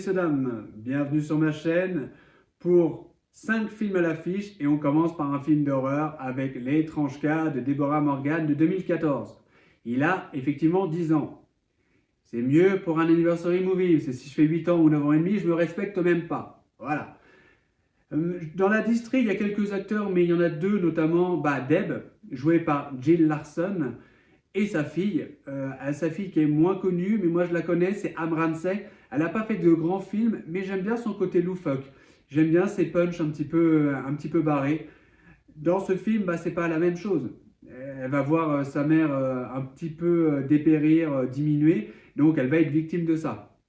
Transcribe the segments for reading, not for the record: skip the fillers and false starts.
messieurs, dames, bienvenue sur ma chaîne pour 5 films à l'affiche et on commence par un film d'horreur avec L'étrange cas de Deborah Morgan de 2014. Il a effectivement 10 ans. C'est mieux pour un anniversary movie, c'est si je fais 8 ans ou 9 ans et demi, je me respecte même pas. Voilà. Dans la district, il y a quelques acteurs, mais il y en a deux, notamment Deb, jouée par Jill Larson, et sa fille qui est moins connue, mais moi je la connais, c'est Amran Sey. Elle n'a pas fait de grands films, mais j'aime bien son côté loufoque. J'aime bien ses punchs un petit peu barrés. Dans ce film, c'est pas la même chose. Elle va voir sa mère un petit peu dépérir, diminuer, donc elle va être victime de ça.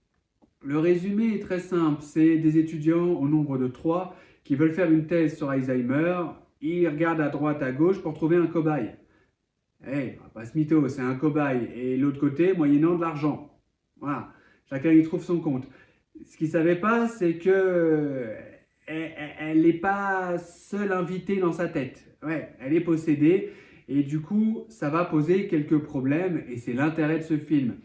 Le résumé est très simple, c'est des étudiants au nombre de 3 qui veulent faire une thèse sur Alzheimer. Ils regardent à droite, à gauche pour trouver un cobaye. Hey, pas ce mytho, c'est un cobaye. Et l'autre côté, moyennant de l'argent. Voilà, chacun y trouve son compte. Ce qu'ils ne savaient pas, c'est que elle n'est pas seule invitée dans sa tête. Ouais, elle est possédée. Et du coup, ça va poser quelques problèmes. Et c'est l'intérêt de ce film.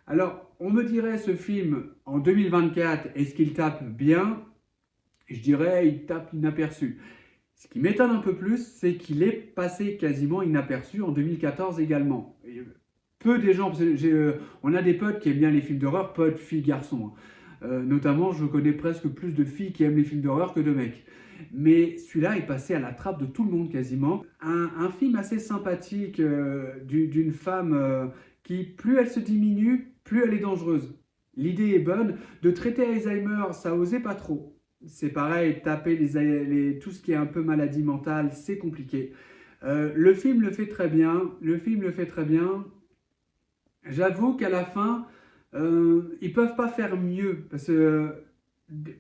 Alors, on me dirait, ce film, en 2024, est-ce qu'il tape bien? Je dirais, il tape inaperçu. Ce qui m'étonne un peu plus, c'est qu'il est passé quasiment inaperçu en 2014 également. Et peu des gens, parce que on a des potes qui aiment bien les films d'horreur, potes, filles, garçons. Notamment, je connais presque plus de filles qui aiment les films d'horreur que de mecs. Mais celui-là est passé à la trappe de tout le monde quasiment. Un film assez sympathique d'une femme qui, plus elle se diminue, plus elle est dangereuse. L'idée est bonne. De traiter Alzheimer, ça osait pas trop. C'est pareil, taper tout ce qui est un peu maladie mentale, c'est compliqué. Le film le fait très bien. Le film le fait très bien. J'avoue qu'à la fin, ils peuvent pas faire mieux. Parce que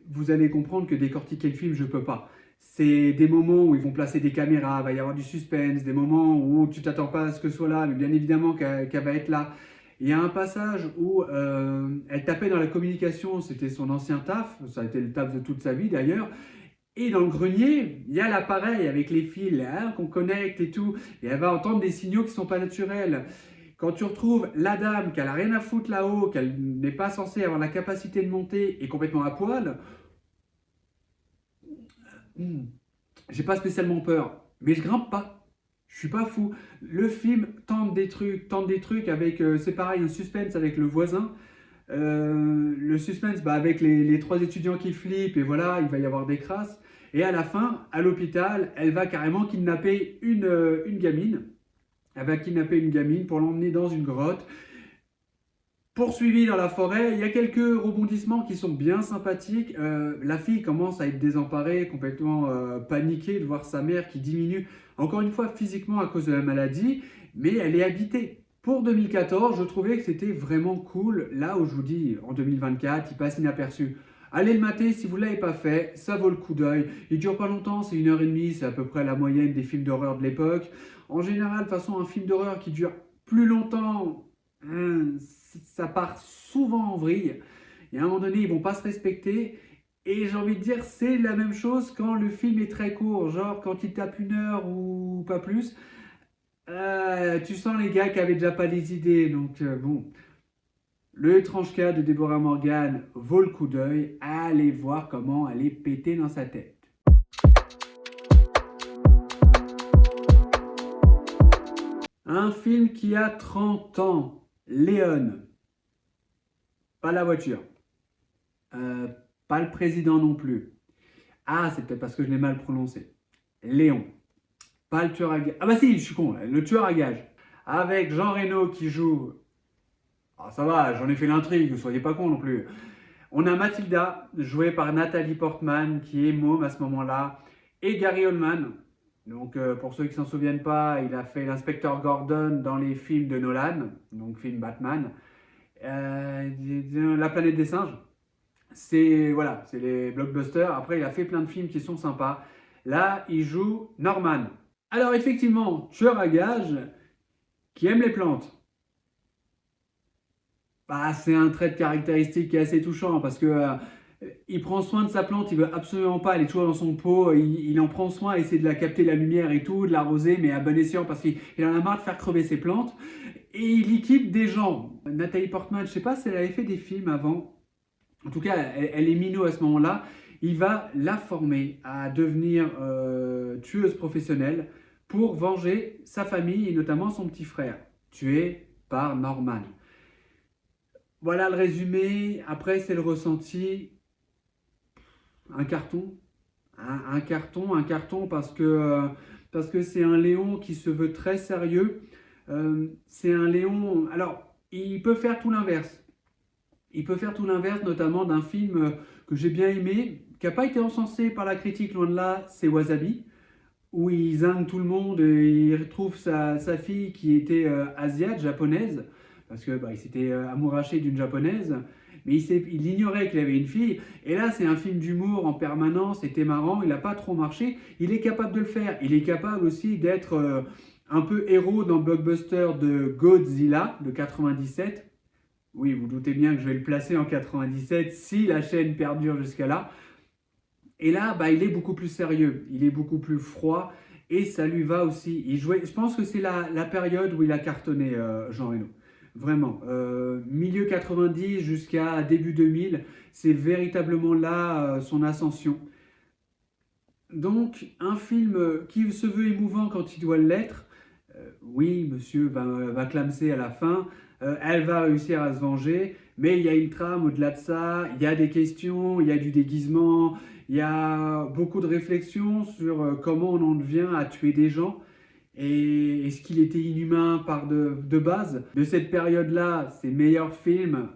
vous allez comprendre que décortiquer le film, je peux pas. C'est des moments où ils vont placer des caméras, il va y avoir du suspense, des moments où tu t'attends pas à ce que ce soit là, mais bien évidemment qu'elle va être là. Il y a un passage où elle tapait dans la communication, c'était son ancien taf, ça a été le taf de toute sa vie d'ailleurs. Et dans le grenier, il y a l'appareil avec les fils qu'on connecte et tout, et elle va entendre des signaux qui ne sont pas naturels. Quand tu retrouves la dame qu'elle n'a rien à foutre là-haut, qu'elle n'est pas censée avoir la capacité de monter et complètement à poil, j'ai pas spécialement peur, mais je grimpe pas. Je suis pas fou. Le film tente des trucs avec, c'est pareil, un suspense avec le voisin. Le suspense avec les 3 étudiants qui flippent et voilà, il va y avoir des crasses. Et à la fin, à l'hôpital, elle va carrément kidnapper une gamine. Elle va kidnapper une gamine pour l'emmener dans une grotte. Poursuivi dans la forêt, il y a quelques rebondissements qui sont bien sympathiques. La fille commence à être désemparée, complètement paniquée de voir sa mère qui diminue, encore une fois physiquement à cause de la maladie, mais elle est habitée. Pour 2014, je trouvais que c'était vraiment cool. Là où je vous dis, en 2024, il passe inaperçu. Allez le mater si vous ne l'avez pas fait, ça vaut le coup d'œil. Il dure pas longtemps, c'est 1h30, c'est à peu près la moyenne des films d'horreur de l'époque. En général, de toute façon, un film d'horreur qui dure plus longtemps, ça part souvent en vrille. Et à un moment donné, ils vont pas se respecter. Et j'ai envie de dire, c'est la même chose quand le film est très court. Genre, quand il tape 1 heure ou pas plus, tu sens les gars qui avaient déjà pas les idées. Donc, bon. Le étrange cas de Deborah Morgan vaut le coup d'œil. Allez voir comment elle est pétée dans sa tête. Un film qui a 30 ans. Léon. Pas la voiture. Pas le président non plus. Ah, c'est peut-être parce que je l'ai mal prononcé. Léon. Pas le tueur à gage. Ah bah si, je suis con, le tueur à gage. Avec Jean Reno qui joue... Ah ça va, j'en ai fait l'intrigue, soyez pas con non plus. On a Mathilda, jouée par Nathalie Portman, qui est môme à ce moment-là. Et Gary Oldman. Donc pour ceux qui ne s'en souviennent pas, il a fait l'inspecteur Gordon dans les films de Nolan, donc film Batman. La planète des singes. C'est voilà, c'est les blockbusters. Après, il a fait plein de films qui sont sympas. Là, il joue Norman. Alors effectivement, tueur à gages qui aime les plantes. C'est un trait de caractéristique qui est assez touchant parce que il prend soin de sa plante, il veut absolument pas, elle est toujours dans son pot, il en prend soin, essaie de la capter la lumière et tout, de l'arroser, mais à bon escient parce qu'il en a marre de faire crever ses plantes. Et il liquide des gens. Nathalie Portman, je sais pas si elle avait fait des films avant. en tout cas, elle est minot à ce moment-là. Il va la former à devenir tueuse professionnelle pour venger sa famille et notamment son petit frère, tué par Norman. Voilà le résumé. Après, c'est le ressenti. Un carton. Un carton parce que c'est un Léon qui se veut très sérieux. C'est un Léon. Alors, il peut faire tout l'inverse. Il peut faire tout l'inverse, notamment d'un film que j'ai bien aimé, qui n'a pas été encensé par la critique, loin de là, c'est Wasabi, où il zingue tout le monde et il retrouve sa fille qui était asiate, japonaise, parce que il s'était amouraché d'une japonaise, mais il ignorait qu'il avait une fille. Et là, c'est un film d'humour en permanence, c'était marrant, il n'a pas trop marché, il est capable de le faire. Il est capable aussi d'être un peu héros dans le blockbuster de Godzilla de 97. Oui, vous doutez bien que je vais le placer en 97 si la chaîne perdure jusqu'à là. Et là, il est beaucoup plus sérieux, il est beaucoup plus froid et ça lui va aussi. Je pense que c'est la période où il a cartonné, Jean Reno. Vraiment. Milieu 90 jusqu'à début 2000, c'est véritablement là son ascension. Donc, un film qui se veut émouvant quand il doit l'être. Oui, monsieur va clamser à la fin. Elle va réussir à se venger, mais il y a une trame au-delà de ça. Il y a des questions, il y a du déguisement, il y a beaucoup de réflexions sur comment on en vient à tuer des gens. Et est-ce qu'il était inhumain de base? De cette période-là, ses meilleurs films,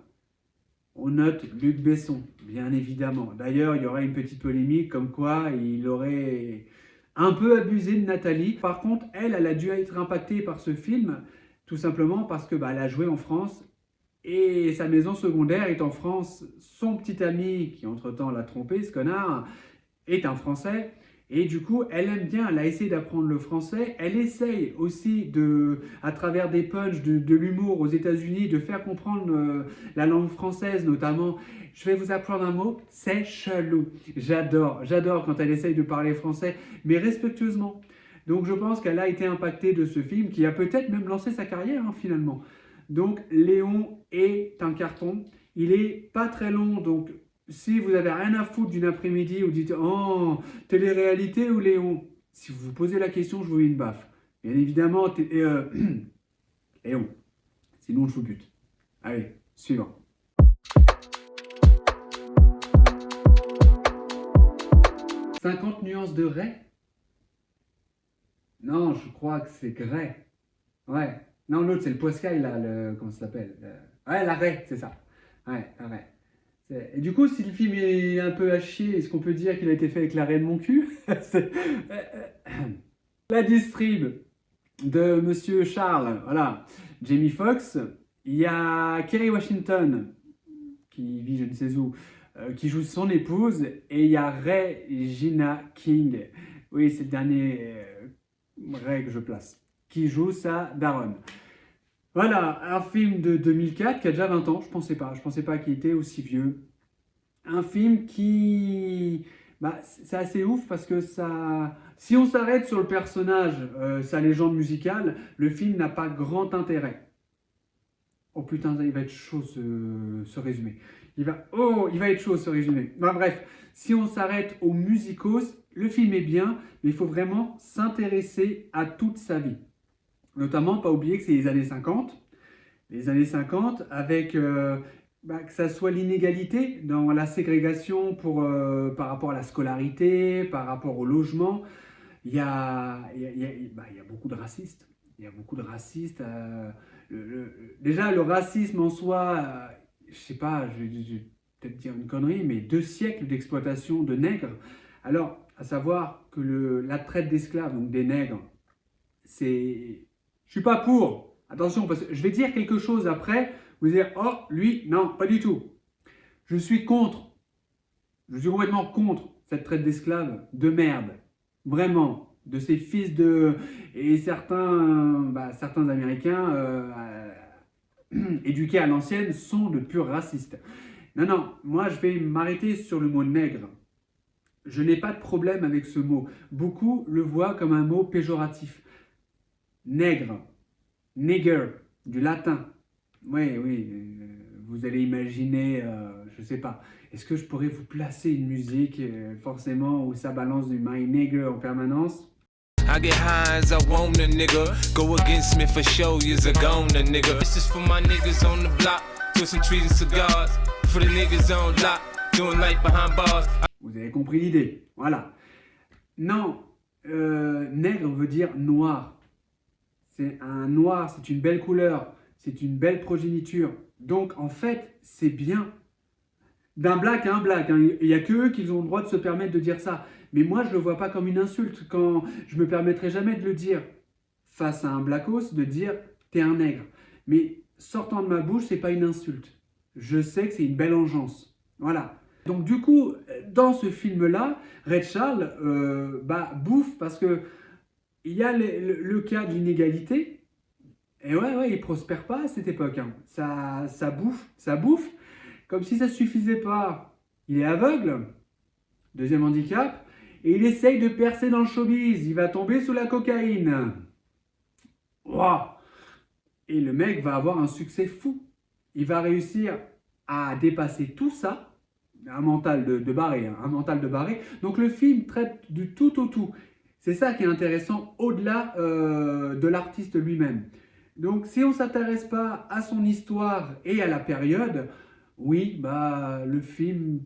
on note Luc Besson, bien évidemment. D'ailleurs, il y aurait une petite polémique comme quoi il aurait un peu abusé de Nathalie. Par contre, elle a dû être impactée par ce film, tout simplement parce que elle a joué en France et sa maison secondaire est en France. Son petit ami, qui entre-temps l'a trompé, ce connard, est un Français. Et du coup, elle aime bien, elle a essayé d'apprendre le français. Elle essaye aussi, à travers des punchs, de l'humour aux États-Unis, de faire comprendre la langue française, notamment. Je vais vous apprendre un mot, c'est chelou. J'adore quand elle essaye de parler français, mais respectueusement. Donc je pense qu'elle a été impactée de ce film, qui a peut-être même lancé sa carrière, finalement. Donc Léon est un carton. Il est pas très long, donc si vous avez rien à foutre d'une après-midi, vous dites oh, télé-réalité ou Léon? Si vous vous posez la question, je vous mets une baffe. Bien évidemment, Léon. Sinon, je vous bute. Allez, suivant. 50 nuances de Ray? Non, je crois que c'est Grey. Ouais. Non, l'autre, c'est le Poiscaille, là, comment ça s'appelle? Ouais, la Ray, c'est ça. Ouais, la Ray. Et du coup, si le film est un peu à chier, est-ce qu'on peut dire qu'il a été fait avec l'arrêt de mon cul? La distrib de Monsieur Charles, voilà, Jamie Foxx. Il y a Kerry Washington, qui vit je ne sais où, qui joue son épouse. Et il y a Regina King, oui, c'est le dernier Ray que je place, qui joue sa daronne. Voilà, un film de 2004 qui a déjà 20 ans, je pensais pas qu'il était aussi vieux. Un film qui... c'est assez ouf parce que ça... Si on s'arrête sur le personnage, sa légende musicale, le film n'a pas grand intérêt. Oh putain, il va être chaud ce résumé. Il va être chaud ce résumé. Bref, si on s'arrête aux musicos, le film est bien, mais il faut vraiment s'intéresser à toute sa vie. Notamment, pas oublier que c'est les années 50. Les années 50, avec que ça soit l'inégalité dans la ségrégation par rapport à la scolarité, par rapport au logement. Il y a beaucoup de racistes. Il y a beaucoup de racistes. Déjà, le racisme en soi, je sais pas, je vais peut-être dire une connerie, mais 2 siècles d'exploitation de nègres. Alors, à savoir que la traite d'esclaves, donc des nègres, c'est... Je suis pas pour. Attention, parce que je vais dire quelque chose après, vous allez dire, oh, lui, non, pas du tout. Je suis contre. Je suis complètement contre cette traite d'esclaves de merde. Vraiment. De ces fils de... Et certains Américains éduqués à l'ancienne sont de purs racistes. Non, moi je vais m'arrêter sur le mot nègre. Je n'ai pas de problème avec ce mot. Beaucoup le voient comme un mot péjoratif. Nègre, nigger, du latin. Oui, vous allez imaginer, je sais pas, est-ce que je pourrais vous placer une musique forcément où ça balance du My Nigga en permanence? I get high as I want a nigga. Go against me for show, you's a goner, nigga. This is for my niggas on the block, twisting trees and cigars. For the niggas on lock, doing life behind bars. Vous avez compris l'idée, voilà. Non, nègre veut dire noir. C'est un noir, c'est une belle couleur, c'est une belle progéniture. Donc en fait, c'est bien. D'un black à un black, hein. Il n'y a que eux qui ont le droit de se permettre de dire ça. Mais moi, je ne le vois pas comme une insulte. Quand je me permettrai jamais de le dire face à un blackos, de dire « t'es un nègre ». Mais sortant de ma bouche, c'est pas une insulte. Je sais que c'est une belle engeance. Voilà. Donc du coup, dans ce film-là, Ray Charles bouffe parce que il y a le cas de l'inégalité. Et ouais, il prospère pas à cette époque. Hein. Ça bouffe. Comme si ça ne suffisait pas. Il est aveugle, deuxième handicap, et il essaye de percer dans le showbiz. Il va tomber sous la cocaïne. Wow. Et le mec va avoir un succès fou. Il va réussir à dépasser tout ça. Un mental de barré, hein, un mental de barré. Donc le film traite du tout au tout. C'est ça qui est intéressant au-delà de l'artiste lui-même. Donc si on ne s'intéresse pas à son histoire et à la période, oui, le film...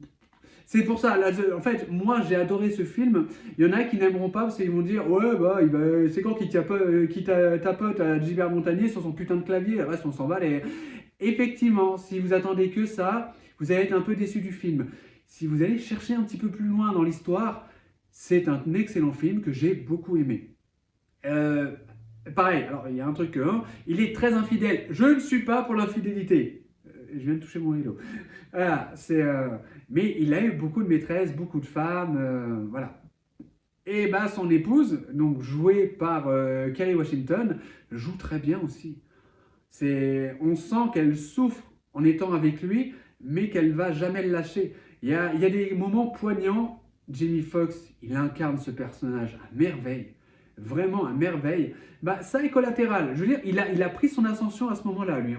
C'est pour ça, là, en fait, moi j'ai adoré ce film. Il y en a qui n'aimeront pas parce qu'ils vont dire « Ouais, c'est quand qui tapote à Gilbert Montagnier sur son putain de clavier, le reste on s'en va. » Effectivement, si vous attendez que ça, vous allez être un peu déçu du film. Si vous allez chercher un petit peu plus loin dans l'histoire, c'est un excellent film que j'ai beaucoup aimé. Pareil, alors il y a un truc, il est très infidèle. Je ne suis pas pour l'infidélité. Je viens de toucher mon rideau. Voilà, mais il a eu beaucoup de maîtresses, beaucoup de femmes, voilà. Et son épouse, donc jouée par Kerry Washington, joue très bien aussi. On sent qu'elle souffre en étant avec lui, mais qu'elle va jamais le lâcher. Il y a des moments poignants. Jamie Foxx, il incarne ce personnage à merveille, vraiment à merveille. Ça est collatéral. Je veux dire, il a pris son ascension à ce moment-là, lui.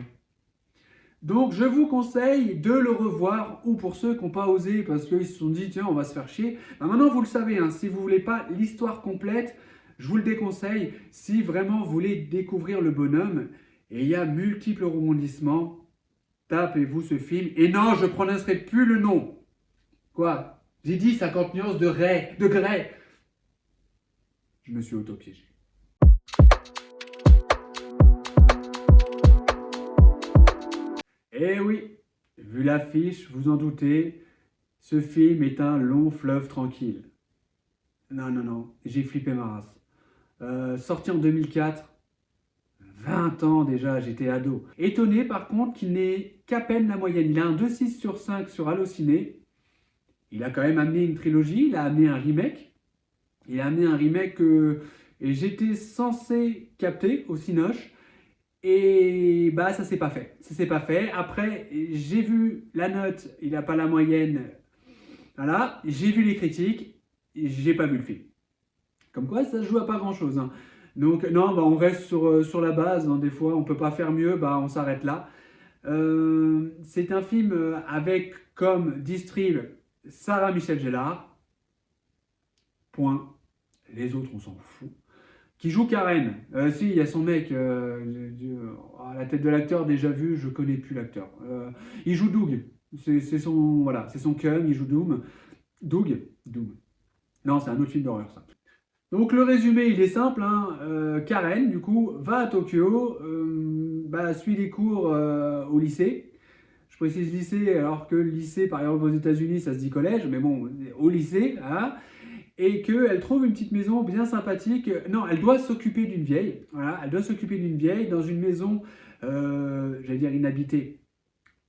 Donc, je vous conseille de le revoir, ou pour ceux qui n'ont pas osé parce qu'ils se sont dit, tiens, on va se faire chier. Maintenant, vous le savez, hein, si vous ne voulez pas l'histoire complète, je vous le déconseille. Si vraiment vous voulez découvrir le bonhomme, et il y a multiples rebondissements, tapez-vous ce film. Et non, je ne prononcerai plus le nom. Quoi? J'ai dit 50 nuances de Grey. Je me suis auto-piégé. Eh oui, vu l'affiche, vous en doutez, ce film est un long fleuve tranquille. Non, j'ai flippé ma race. Sorti en 2004, 20 ans déjà, j'étais ado. Étonné par contre qu'il n'ait qu'à peine la moyenne. Il a un 2,6 sur 5 sur Allociné. Il a quand même amené une trilogie, il a amené un remake. Il a amené un remake que j'étais censé capter au Cinoche. Et ça s'est pas fait. Ça s'est pas fait. Après, j'ai vu la note, il n'a pas la moyenne. Voilà. J'ai vu les critiques, j'ai pas vu le film. Comme quoi, ça se joue à pas grand chose. Hein. Donc, non, on reste sur la base. Hein. Des fois, on peut pas faire mieux, on s'arrête là. C'est un film avec comme distrib Sarah Michelle Gellar. Point. Les autres, on s'en fout. Qui joue Karen. Si, il y a son mec, la tête de l'acteur déjà vu, je connais plus l'acteur. Il joue Doug. C'est son cum, il joue Doom. Doug. Non, c'est un autre film d'horreur, ça. Donc le résumé, il est simple. Hein. Karen, du coup, va à Tokyo, suit les cours au lycée. Je précise lycée, alors que le lycée, par exemple, aux États-Unis, ça se dit collège, mais bon, au lycée, hein. Et qu'elle trouve une petite maison bien sympathique. Non, elle doit s'occuper d'une vieille. Voilà, elle doit s'occuper d'une vieille dans une maison, j'allais dire inhabitée,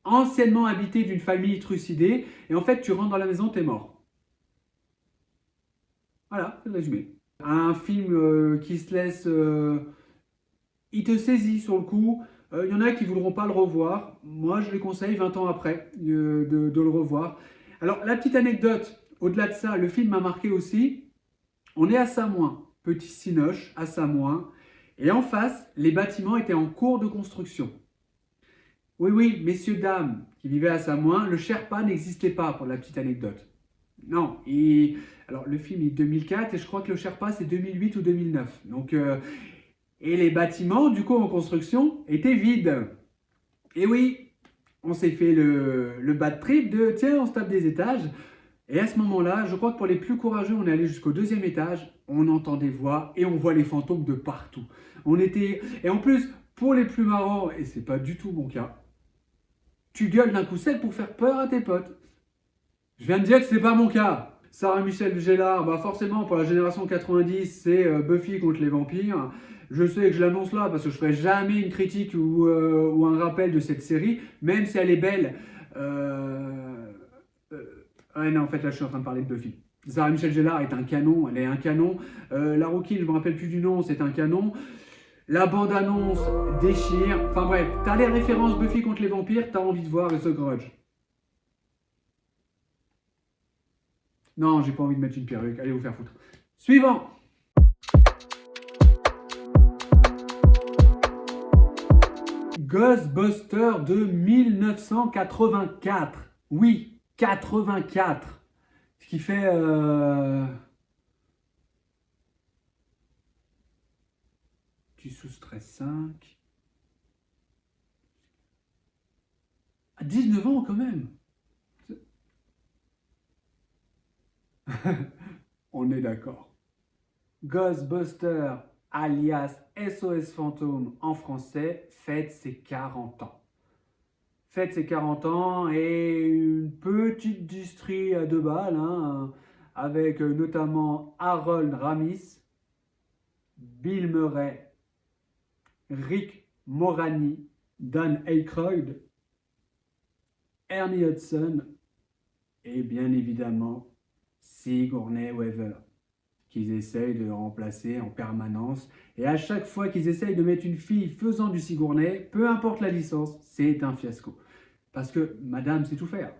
anciennement habitée d'une famille trucidée. Et en fait, tu rentres dans la maison, t'es mort. Voilà, c'est le résumé. Un film qui se laisse... il te saisit sur le coup. Il y en a qui ne voudront pas le revoir. Moi, je les conseille 20 ans après de le revoir. Alors, la petite anecdote... Au-delà de ça, le film m'a marqué aussi. On est à Samoin, petit Cinoche, à Samoin. Et en face, les bâtiments étaient en cours de construction. Oui, messieurs, dames qui vivaient à Samoin, le Sherpa n'existait pas, pour la petite anecdote. Non, alors le film est 2004 et je crois que le Sherpa c'est 2008 ou 2009. Donc, et les bâtiments, du coup, en construction, étaient vides. Et oui, on s'est fait le bad trip de tiens, on se tape des étages. Et à ce moment-là, je crois que pour les plus courageux, on est allé jusqu'au deuxième étage, on entend des voix et on voit les fantômes de partout. Et en plus, pour les plus marrants, et c'est pas du tout mon cas, tu gueules d'un coup sec pour faire peur à tes potes. Je viens de dire que c'est pas mon cas. Sarah Michelle Gellar, bah forcément pour la génération 90, c'est Buffy contre les vampires. Je sais que je l'annonce là parce que je ferai jamais une critique ou un rappel de cette série, même si elle est belle. Non, en fait là je suis en train de parler de Buffy. Sarah Michelle Gellar est un canon, elle est un canon. La Rookie, je me rappelle plus du nom, c'est un canon. La bande-annonce déchire. Enfin bref, t'as les références Buffy contre les vampires, t'as envie de voir The Grudge. Non, j'ai pas envie de mettre une perruque. Allez vous faire foutre. Suivant. Ghostbusters de 1984. Oui, 84. Ce qui fait... Tu soustrais 5. À 19 ans quand même. On est d'accord. Ghostbusters, alias SOS Fantôme en français, fête ses 40 ans. Fête ses 40 ans et une petite distrie à 2 balles, hein, avec notamment Harold Ramis, Bill Murray, Rick Moranis, Dan Aykroyd, Ernie Hudson et bien évidemment Sigourney Weaver, qu'ils essayent de remplacer en permanence. Et à chaque fois qu'ils essayent de mettre une fille faisant du Sigourney, peu importe la licence, c'est un fiasco. Parce que madame sait tout faire.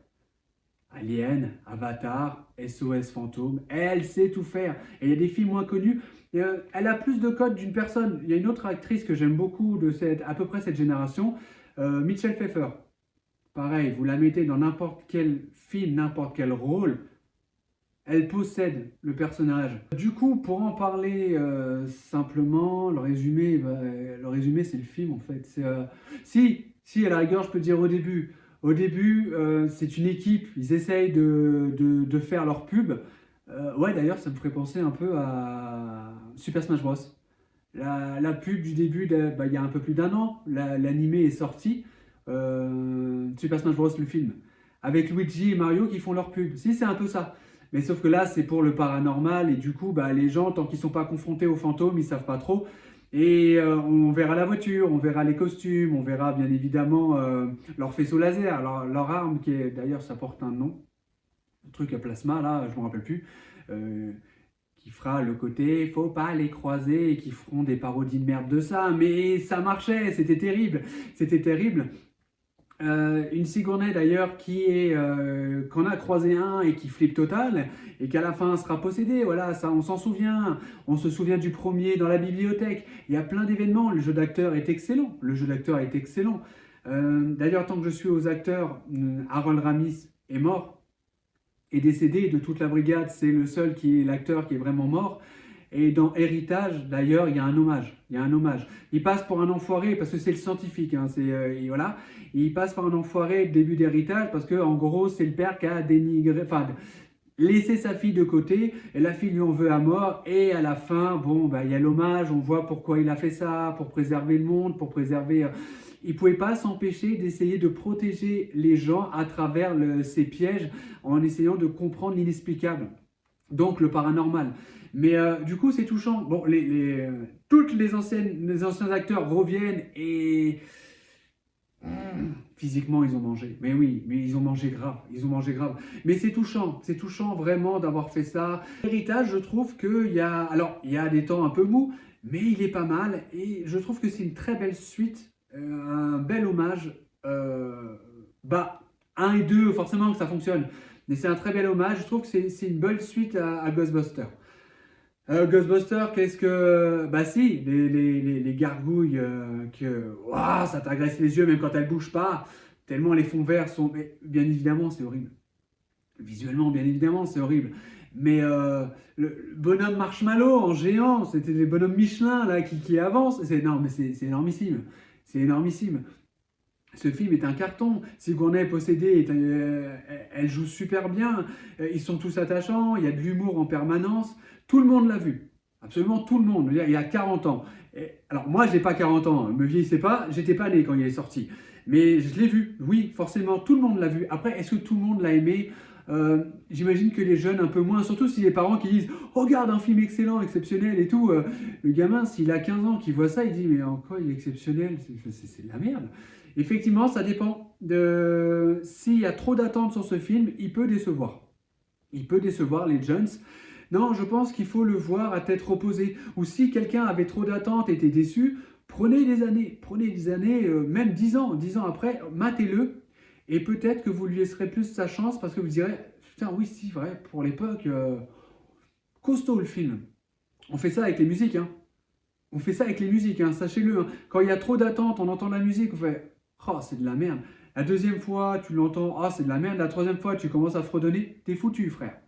Alien, Avatar, SOS Fantôme, elle sait tout faire. Et il y a des filles moins connues. Elle a plus de codes d'une personne. Il y a une autre actrice que j'aime beaucoup de à peu près cette génération, Michelle Pfeiffer. Pareil, vous la mettez dans n'importe quel film, n'importe quel rôle, elle possède le personnage. Du coup, pour en parler simplement, le résumé c'est le film en fait. Si, à la rigueur, je peux dire au début. Au début, c'est une équipe, ils essayent de faire leur pub. Ouais, d'ailleurs, ça me ferait penser un peu à Super Smash Bros. La pub du début, il y a un peu plus d'1 an, l'animé est sorti. Super Smash Bros, le film. Avec Luigi et Mario qui font leur pub. Si, c'est un peu ça. Mais sauf que là, c'est pour le paranormal. Et du coup, les gens, tant qu'ils ne sont pas confrontés aux fantômes, ils ne savent pas trop. Et on verra la voiture, on verra les costumes, on verra bien évidemment leur faisceau laser, leur arme qui est, d'ailleurs ça porte un nom, le truc à plasma là, je ne me rappelle plus, qui fera le côté faut pas les croiser et qui feront des parodies de merde de ça, mais ça marchait, c'était terrible, c'était terrible. Une Sigourney d'ailleurs qu'on a croisé un et qui flippe total et qu'à la fin sera possédé, voilà, ça on s'en souvient, on se souvient du premier dans la bibliothèque, il y a plein d'événements, le jeu d'acteur est excellent, d'ailleurs tant que je suis aux acteurs, Harold Ramis est mort, est décédé de toute la brigade, c'est le seul qui est l'acteur qui est vraiment mort. Et dans Héritage, d'ailleurs, il y a un hommage. Il passe pour un enfoiré parce que c'est le scientifique. Hein, voilà. Il passe par un enfoiré début d'Héritage parce que, en gros, c'est le père qui a dénigré, laissé sa fille de côté. Et la fille lui en veut à mort. Et à la fin, il y a l'hommage. On voit pourquoi il a fait ça, pour préserver le monde, pour préserver. Il ne pouvait pas s'empêcher d'essayer de protéger les gens à travers ces pièges en essayant de comprendre l'inexplicable. Donc le paranormal. Mais du coup, c'est touchant. Bon, toutes les anciens acteurs reviennent et physiquement, ils ont mangé. Mais oui, mais ils ont mangé grave. Mais c'est touchant vraiment d'avoir fait ça. Héritage, je trouve qu'il y a des temps un peu mous, mais il est pas mal. Et je trouve que c'est une très belle suite, un bel hommage. 1 et 2, forcément que ça fonctionne. Mais c'est un très bel hommage. Je trouve que c'est une belle suite à Ghostbusters. Ghostbusters, qu'est-ce que... Bah si, les gargouilles, ouah, ça t'agresse les yeux même quand elles bougent pas, tellement les fonds verts sont... Mais, bien évidemment, c'est horrible. Visuellement, bien évidemment, c'est horrible. Mais le bonhomme Marshmallow en géant, c'était des bonhommes Michelin là, qui avancent. Non, mais c'est énormissime. C'est énormissime. Ce film est un carton. Sigourney Possédée, elle joue super bien. Ils sont tous attachants. Il y a de l'humour en permanence. Tout le monde l'a vu. Absolument tout le monde. Il y a 40 ans. Alors moi, j'ai pas 40 ans. Ne me vieillissez pas. J'étais pas né quand il est sorti. Mais je l'ai vu. Oui, forcément, tout le monde l'a vu. Après, est-ce que tout le monde l'a aimé? J'imagine que les jeunes un peu moins, surtout si les parents qui disent «Oh, regarde un film excellent, exceptionnel et tout». Le gamin, s'il a 15 ans, qui voit ça, il dit «Mais en quoi il est exceptionnel? C'est de la merde». Effectivement, ça dépend de... S'il y a trop d'attentes sur ce film, il peut décevoir. Il peut décevoir les jeunes. Non, je pense qu'il faut le voir à tête reposée. Ou si quelqu'un avait trop d'attentes et était déçu, prenez des années, même 10 ans après, matez-le. Et peut-être que vous lui laisserez plus sa chance parce que vous direz, putain, oui, si, vrai, pour l'époque, costaud le film. On fait ça avec les musiques, hein. On fait ça avec les musiques, hein, sachez-le. Hein. Quand il y a trop d'attentes, on entend la musique, on fait, oh, c'est de la merde. La deuxième fois, tu l'entends, oh, c'est de la merde. La troisième fois, tu commences à fredonner, t'es foutu, frère.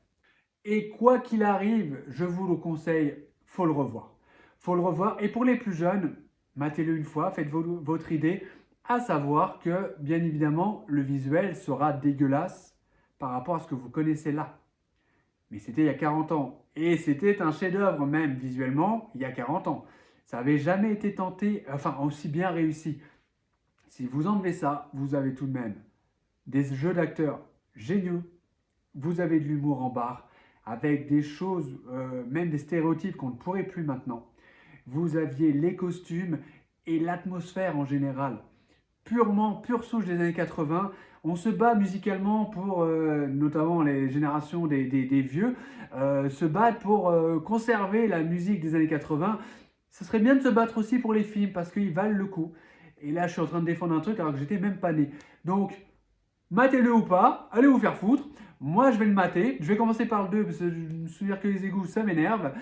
Et quoi qu'il arrive, je vous le conseille, faut le revoir. Faut le revoir. Et pour les plus jeunes, matez-le une fois, faites votre idée. À savoir que, bien évidemment, le visuel sera dégueulasse par rapport à ce que vous connaissez là. Mais c'était il y a 40 ans. Et c'était un chef-d'œuvre même visuellement il y a 40 ans. Ça n'avait jamais été tenté, enfin aussi bien réussi. Si vous enlevez ça, vous avez tout de même des jeux d'acteurs géniaux. Vous avez de l'humour en barre, avec des choses, même des stéréotypes qu'on ne pourrait plus maintenant. Vous aviez les costumes et l'atmosphère en général. Pure souche des années 80. On se bat musicalement pour, notamment les générations des vieux, se battent pour conserver la musique des années 80. Ce serait bien de se battre aussi pour les films parce qu'ils valent le coup. Et là, je suis en train de défendre un truc alors que j'étais même pas né. Donc, matez-le ou pas, allez vous faire foutre. Moi, je vais le mater. Je vais commencer par le 2 parce que je me souviens que les égouts, ça m'énerve.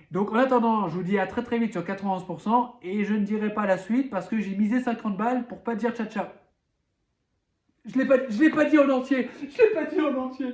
Donc en attendant, je vous dis à très très vite sur 91% et je ne dirai pas la suite parce que j'ai misé 50 balles pour pas dire tcha-tcha. Je l'ai pas dit en entier. Je l'ai pas dit en entier.